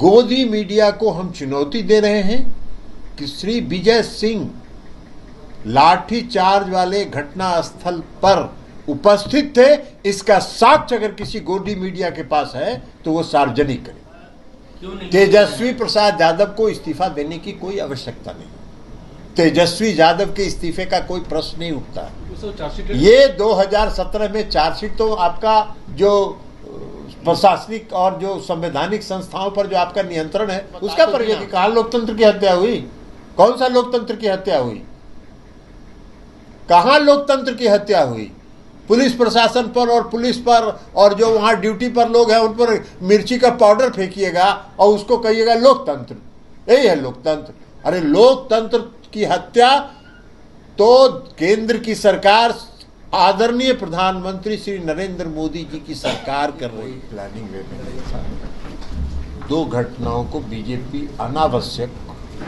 गोदी मीडिया को हम चुनौती दे रहे हैं कि श्री विजय सिंह लाठीचार्ज वाले घटना स्थल पर उपस्थित थे। इसका साक्ष्य अगर किसी गोदी मीडिया के पास है तो वो सार्वजनिक करे। तेजस्वी प्रसाद यादव को इस्तीफा देने की कोई आवश्यकता नहीं। तेजस्वी यादव के इस्तीफे का कोई प्रश्न नहीं उठता। ये 2017 में चार्जशीट तो आपका जो प्रशासनिक और जो संवैधानिक संस्थाओं पर जो आपका नियंत्रण है उसका परिचय। कहाँ लोकतंत्र की हत्या हुई? कौन सा लोकतंत्र की हत्या हुई? कहाँ लोकतंत्र की हत्या हुई? पुलिस प्रशासन पर और पुलिस पर और जो वहां ड्यूटी पर लोग हैं उन पर मिर्ची का पाउडर फेंकिएगा और उसको कहिएगा लोकतंत्र। यही है लोकतंत्र? अरे लोकतंत्र की हत्या तो केंद्र की सरकार, आदरणीय प्रधानमंत्री श्री नरेंद्र मोदी जी की सरकार कर रही। प्लानिंग वे में नहीं था। दो घटनाओं को बीजेपी अनावश्यक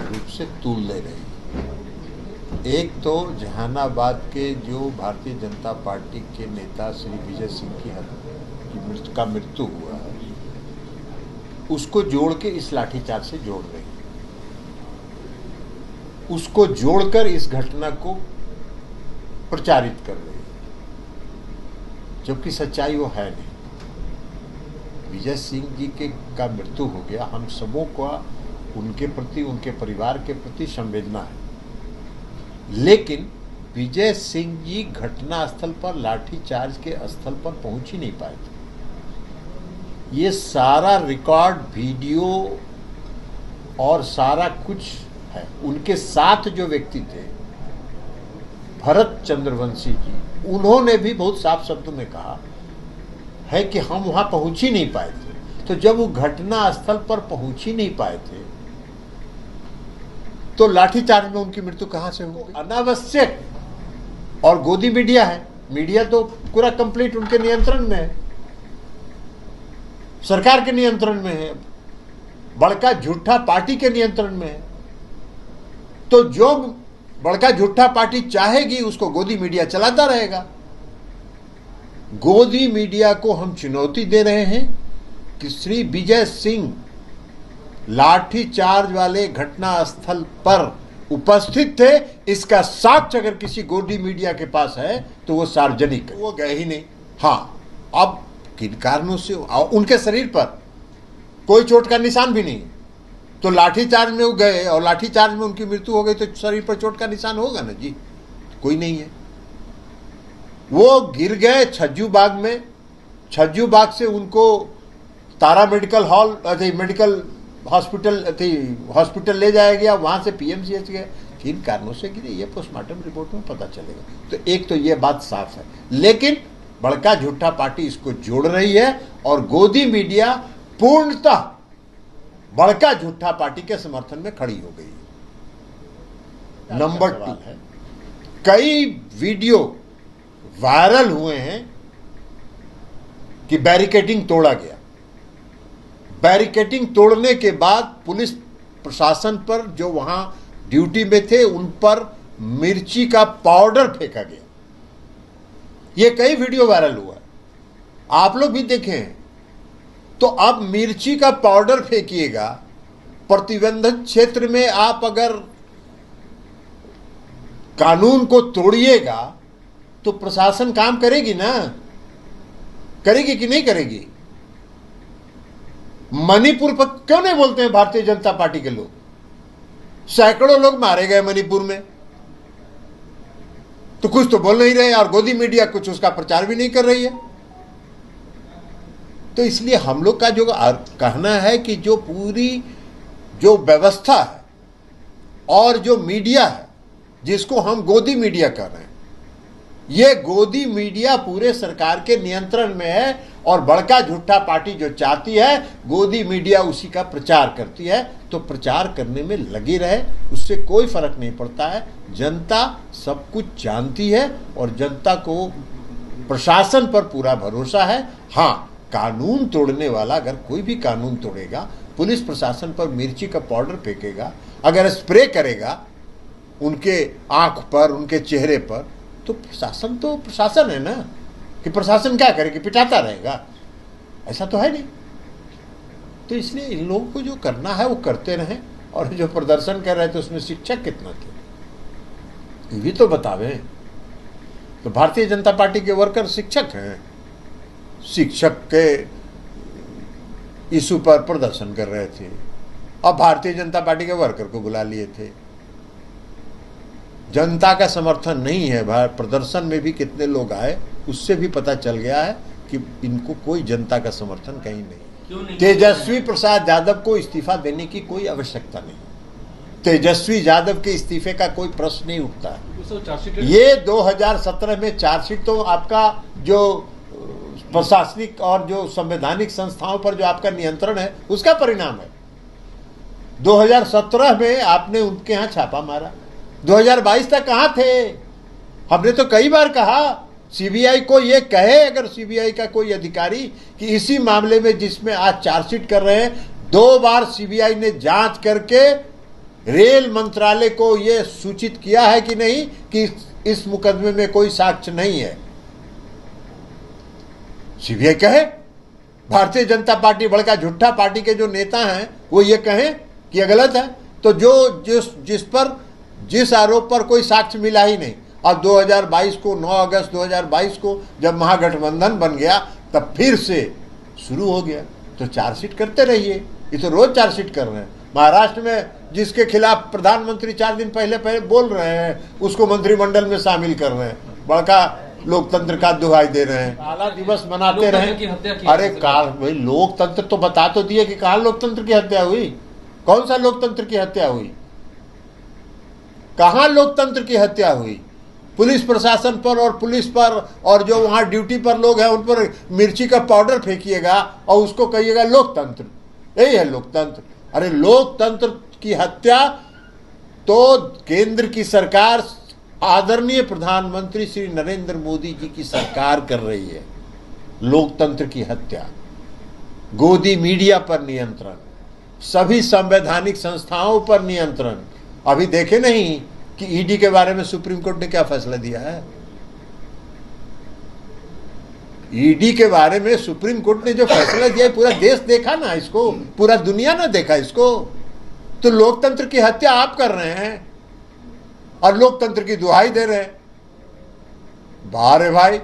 रूप से तूल ले रही। एक तो जहानाबाद के जो भारतीय जनता पार्टी के नेता श्री विजय सिंह की मृत्यु हुआ है उसको जोड़ के इस लाठीचार्ज से जोड़ रही है। उसको जोड़कर इस घटना को प्रचारित कर रही है, जबकि सच्चाई वो है नहीं। विजय सिंह जी का मृत्यु हो गया, हम सबों का उनके प्रति, उनके परिवार के प्रति संवेदना है, लेकिन विजय सिंह जी घटना स्थल पर लाठीचार्ज के स्थल पर पहुंच ही नहीं पाए थे। ये सारा रिकॉर्ड, वीडियो और सारा कुछ है। उनके साथ जो व्यक्ति थे भरत चंद्रवंशी जी, उन्होंने भी बहुत साफ शब्दों में कहा है कि हम वहां पहुंच ही नहीं पाए थे। तो जब वो घटना स्थल पर पहुंच ही नहीं पाए थे तो लाठीचार्ज में उनकी मृत्यु कहां से हो गई? अनावश्यक। और गोदी मीडिया है, मीडिया तो पूरा कंप्लीट उनके नियंत्रण में है, सरकार के नियंत्रण में है, बड़का झूठा पार्टी के नियंत्रण में है। तो जो बड़का झूठा पार्टी चाहेगी उसको गोदी मीडिया चलाता रहेगा। गोदी मीडिया को हम चुनौती दे रहे हैं कि श्री विजय सिंह लाठीचार्ज वाले घटना स्थल पर उपस्थित थे। इसका साक्ष्य अगर किसी गोदी मीडिया के पास है तो वो सार्वजनिक है। वो गए ही नहीं। हाँ, अब किन कारणों से उनके शरीर पर कोई चोट का निशान भी नहीं, तो लाठीचार्ज में वो गए और लाठीचार्ज में उनकी मृत्यु हो गई तो शरीर पर चोट का निशान होगा ना जी? कोई नहीं है। वो गिर गए छज्जू बाग में, छज्जू बाग से उनको तारा मेडिकल हॉल मेडिकल हॉस्पिटल ले जाया गया, वहां से पीएमसीएच गए। किन कारणों से गिरे ये पोस्टमार्टम रिपोर्ट में पता चलेगा। तो एक तो ये बात साफ है, लेकिन बड़का झूठा पार्टी इसको जोड़ रही है और गोदी मीडिया पूर्णतः बड़का झूठा पार्टी के समर्थन में खड़ी हो गई है। नंबर 2 है, कई वीडियो वायरल हुए हैं कि बैरिकेडिंग तोड़ा गया। बैरिकेडिंग तोड़ने के बाद पुलिस प्रशासन पर जो वहां ड्यूटी में थे उन पर मिर्ची का पाउडर फेंका गया। ये कई वीडियो वायरल हुआ, आप लोग भी देखें। तो अब मिर्ची का पाउडर फेंकिएगा, प्रतिबंधित क्षेत्र में आप अगर कानून को तोड़िएगा तो प्रशासन काम करेगी ना? करेगी कि नहीं करेगी? मणिपुर पर क्यों नहीं बोलते हैं भारतीय जनता पार्टी के लोग? सैकड़ों लोग मारे गए मणिपुर में, तो कुछ तो बोल नहीं रहे और गोदी मीडिया कुछ उसका प्रचार भी नहीं कर रही है। तो इसलिए हम लोग का जो कहना है कि जो पूरी जो व्यवस्था है और जो मीडिया है जिसको हम गोदी मीडिया कर रहे हैं, ये गोदी मीडिया पूरे सरकार के नियंत्रण में है और बड़का झूठा पार्टी जो चाहती है गोदी मीडिया उसी का प्रचार करती है। तो प्रचार करने में लगी रहे, उससे कोई फर्क नहीं पड़ता है। जनता सब कुछ जानती है और जनता को प्रशासन पर पूरा भरोसा है। हाँ, कानून तोड़ने वाला अगर कोई भी कानून तोड़ेगा, पुलिस प्रशासन पर मिर्ची का पाउडर फेंकेगा, अगर स्प्रे करेगा उनके आंख पर, उनके चेहरे पर, तो प्रशासन तो प्रशासन है ना, कि प्रशासन क्या करेगी? पिटाता रहेगा? ऐसा तो है नहीं। तो इसलिए इन लोगों को जो करना है वो करते रहें। और जो प्रदर्शन कर रहे थे उसमें शिक्षक कितना थे ये भी तो बतावे। तो भारतीय जनता पार्टी के वर्कर शिक्षक हैं, शिक्षक के इशू पर प्रदर्शन कर रहे थे और भारतीय जनता पार्टी के वर्कर को बुला लिए थे। जनता का समर्थन नहीं है। प्रदर्शन में भी कितने लोग आए उससे भी पता चल गया है कि इनको कोई जनता का समर्थन कहीं नहीं। तेजस्वी प्रसाद यादव को इस्तीफा देने की कोई आवश्यकता नहीं। तेजस्वी यादव के इस्तीफे का कोई प्रश्न नहीं उठता। ये 2017 में चार्जशीट तो आपका जो प्रशासनिक और जो संवैधानिक संस्थाओं पर जो आपका नियंत्रण है उसका परिणाम है। 2017 में आपने उनके यहाँ छापा मारा, 2022 तक कहाँ थे? हमने तो कई बार कहा सीबीआई को ये कहे, अगर सीबीआई का कोई अधिकारी कि इसी मामले में जिसमें आज चार्जशीट कर रहे हैं 2 बार सीबीआई ने जांच करके रेल मंत्रालय को ये सूचित किया है कि नहीं कि इस मुकदमे में कोई साक्ष्य नहीं है। सीबीआई कहे, भारतीय जनता पार्टी बड़का झूठा पार्टी के जो नेता हैं वो ये कहें कि ये गलत है। तो जिस आरोप पर कोई साक्ष्य मिला ही नहीं, अब 2022 को 9 अगस्त 2022 को जब महागठबंधन बन गया तब फिर से शुरू हो गया। तो चार्जशीट करते रहिए, ये तो रोज चार्जशीट कर रहे हैं। महाराष्ट्र में जिसके खिलाफ प्रधानमंत्री 4 दिन पहले बोल रहे हैं उसको मंत्रिमंडल में शामिल कर रहे हैं, बड़का लोकतंत्र का दुहाई दे रहे हैं, काला दिवस मनाते रहे। अरे भाई लोकतंत्र तो बता तो दिए कि कहाँ लोकतंत्र की हत्या हुई, कौन सा लोकतंत्र की हत्या हुई, कहाँ लोकतंत्र की हत्या हुई? पुलिस प्रशासन पर और पुलिस पर और जो वहां ड्यूटी पर लोग हैं उन पर मिर्ची का पाउडर फेंकिएगा और उसको कहिएगा लोकतंत्र, यही है लोकतंत्र? अरे लोकतंत्र की हत्या तो केंद्र की सरकार, आदरणीय प्रधानमंत्री श्री नरेंद्र मोदी जी की सरकार कर रही है। लोकतंत्र की हत्या, गोदी मीडिया पर नियंत्रण, सभी संवैधानिक संस्थाओं पर नियंत्रण। अभी देखे नहीं कि ईडी के बारे में सुप्रीम कोर्ट ने क्या फैसला दिया है? ईडी के बारे में सुप्रीम कोर्ट ने जो फैसला दिया है पूरा देश देखा ना इसको, पूरा दुनिया ना देखा इसको। तो लोकतंत्र की हत्या आप कर रहे हैं और लोकतंत्र की दुहाई दे रहे हैं। बारे भाई